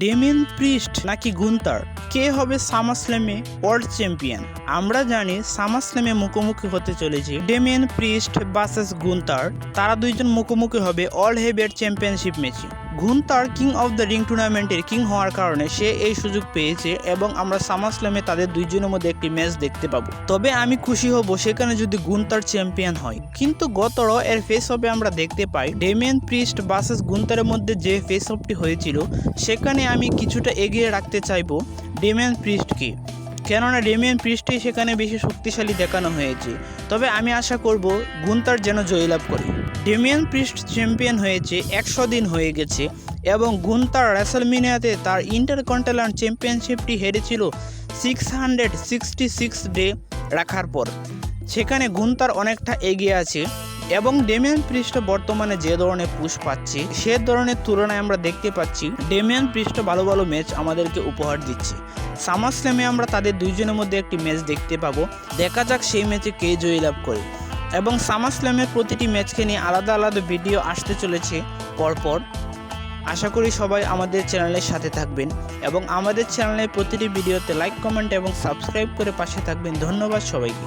Damian priest নাকি গুন্তার, কে হবে সামারস্ল্যামে world champion? আমরা জানি সামারস্ল্যামে মুখোমুখি হতে চলেছে ডেমিয়ান প্রিস্ট ভার্সেস গুন্তার। তারা দুইজন মুখোমুখি হবে অল হেভিওয়েট চ্যাম্পিয়নশিপ ম্যাচে। গুন্তার কিং অফ দ্য রিং টুর্নামেন্টের কিং হওয়ার কারণে সে এই সুযোগ পেয়েছে এবং আমরা সামারস্ল্যামে তাদের দুইজনের মধ্যে একটি ম্যাচ দেখতে পাবো। তবে আমি খুশি হব সেখানে যদি গুন্তার চ্যাম্পিয়ন হয়। কিন্তু গত র এর ফেস অফে আমরা দেখতে পাই ডেমিয়ান প্রিস্ট ভার্সেস গুন্তারের মধ্যে যে ফেস অফটি হয়েছিল সেখানে আমি কিছুটা এগিয়ে রাখতে চাইবো ডেমিয়ান প্রিস্টকে, কেননা ডেমিয়ান প্রিস্টই সেখানে বেশি শক্তিশালী দেখানো হয়েছে। তবে আমি আশা করব গুন্তার যেন জয়লাভ করে। ডেমিয়ান প্রিস্ট চ্যাম্পিয়ন হয়েছে 100 দিন হয়ে গেছে এবং গুন্তার রেসলমেনিয়াতে তার ইন্টারকন্টিনেন্টাল চ্যাম্পিয়নশিপটি হেরেছিল 666 ডে রাখার পর। সেখানে গুন্তার অনেকটা এগিয়ে আছে এবং ডেমিয়ান প্রিস্ট বর্তমানে যে ধরনের পুশ পাচ্ছে সে ধরনের তুলনায় আমরা দেখতে পাচ্ছি ডেমিয়ান প্রিস্ট ভালো ভালো ম্যাচ আমাদেরকে উপহার দিচ্ছে। সামারস্ল্যামে আমরা তাদের দুইজনের মধ্যে একটি ম্যাচ দেখতে পাবো, দেখা যাক সেই ম্যাচে কে জয়লাভ করে। এবং সামারস্ল্যামের প্রতিটি ম্যাচকে নিয়ে আলাদা আলাদা ভিডিও আসতে চলেছে পরপর। আশা করি সবাই আমাদের চ্যানেলের সাথে থাকবেন এবং আমাদের চ্যানেলের প্রতিটি ভিডিওতে লাইক, কমেন্ট এবং সাবস্ক্রাইব করে পাশে থাকবেন। ধন্যবাদ সবাইকে।